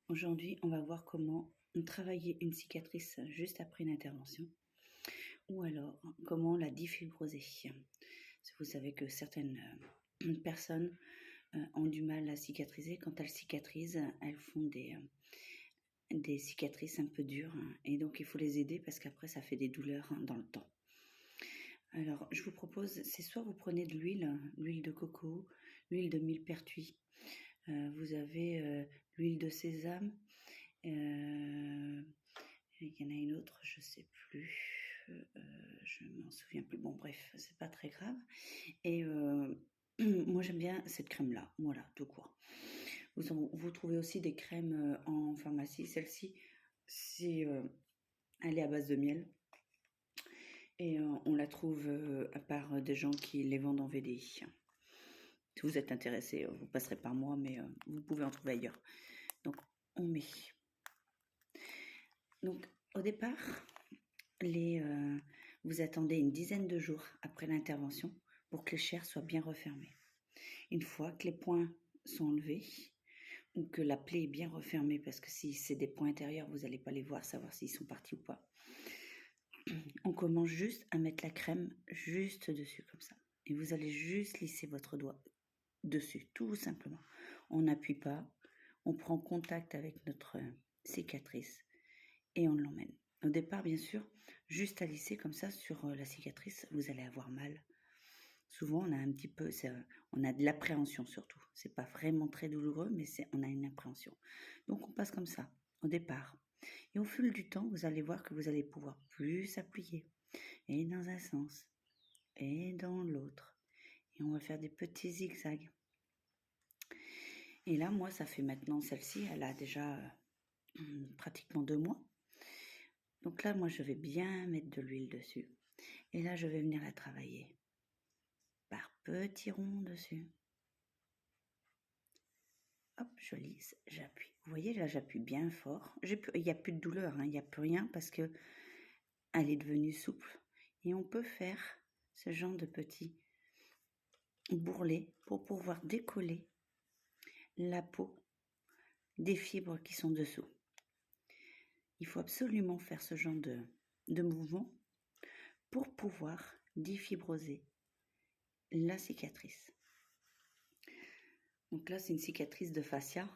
Aujourd'hui, on va voir comment travailler une cicatrice juste après une intervention ou alors comment la défibroser. Vous savez que certaines personnes ont du mal à cicatriser. Quand elles cicatrisent, elles font des cicatrices un peu dures et donc il faut les aider parce qu'après ça fait des douleurs dans le temps. Alors, je vous propose, c'est soit vous prenez de l'huile de coco, l'huile de millepertuis, vous avez l'huile de sésame, il y en a une autre, je sais plus, je m'en souviens plus. Bon, bref, c'est pas très grave. Et moi, j'aime bien cette crème-là, voilà, tout court. Vous trouvez aussi des crèmes en pharmacie. Celle-ci, elle est à base de miel. Et on la trouve à part des gens qui les vendent en VDI. Si vous êtes intéressé, vous passerez par moi, mais vous pouvez en trouver ailleurs. Donc, on met. Donc, au départ, vous attendez une dizaine de jours après l'intervention pour que les chairs soient bien refermées. Une fois que les points sont enlevés ou que la plaie est bien refermée, parce que si c'est des points intérieurs, vous n'allez pas les voir, savoir s'ils sont partis ou pas. On commence juste à mettre la crème juste dessus comme ça. Et vous allez juste lisser votre doigt dessus, tout simplement. On n'appuie pas, on prend contact avec notre cicatrice et on l'emmène. Au départ, bien sûr, juste à lisser comme ça sur la cicatrice, vous allez avoir mal. Souvent, on a un petit peu, on a de l'appréhension surtout. C'est pas vraiment très douloureux, mais on a une appréhension. Donc, on passe comme ça, au départ. Et au fil du temps, vous allez voir que vous allez pouvoir plus appuyer. Et dans un sens, et dans l'autre. Et on va faire des petits zigzags. Et là, moi, ça fait maintenant, celle-ci, elle a déjà pratiquement 2 mois. Donc là, moi, je vais bien mettre de l'huile dessus. Et là, je vais venir la travailler par petits ronds dessus. Hop, je lisse, j'appuie. Vous voyez, là, j'appuie bien fort. Il n'y a plus de douleur, il n'y a plus rien parce que elle est devenue souple. Et on peut faire ce genre de petits bourrelets pour pouvoir décoller la peau des fibres qui sont dessous. Il faut absolument faire ce genre de mouvement pour pouvoir défibroser la cicatrice. Donc là, c'est une cicatrice de fascia.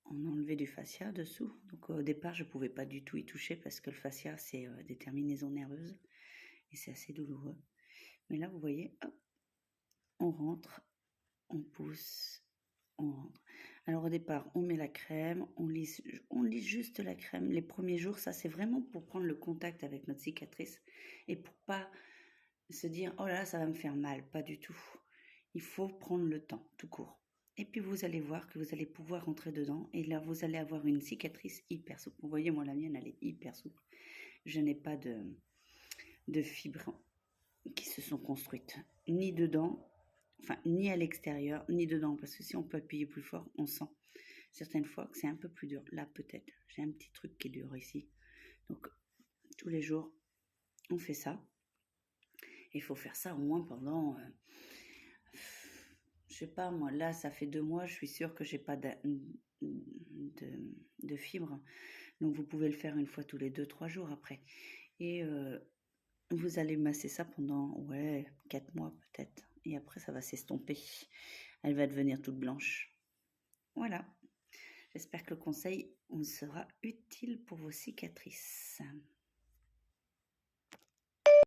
On a enlevé du fascia dessous. Donc au départ, je ne pouvais pas du tout y toucher parce que le fascia, c'est des terminaisons nerveuses et c'est assez douloureux. Mais là, vous voyez, hop, on rentre, on pousse, on rentre. Alors au départ, on met la crème, on lisse juste la crème. Les premiers jours, ça c'est vraiment pour prendre le contact avec notre cicatrice et pour pas se dire oh là ça va me faire mal, pas du tout. Il faut prendre le temps, tout court. Et puis vous allez voir que vous allez pouvoir rentrer dedans et là vous allez avoir une cicatrice hyper souple. Vous voyez, moi la mienne elle est hyper souple. Je n'ai pas de fibres qui se sont construites, ni dedans, enfin ni à l'extérieur, ni dedans, parce que si on peut appuyer plus fort, on sent certaines fois que c'est un peu plus dur. Là peut-être, j'ai un petit truc qui est dur ici. Donc tous les jours, on fait ça. Il faut faire ça au moins pendant, je sais pas moi, là ça fait 2 mois, je suis sûre que j'ai pas de fibres. Donc vous pouvez le faire une fois tous les 2-3 jours après. Et vous allez masser ça pendant 4 mois peut-être. Et après ça va s'estomper. Elle va devenir toute blanche. Voilà. J'espère que le conseil vous sera utile pour vos cicatrices.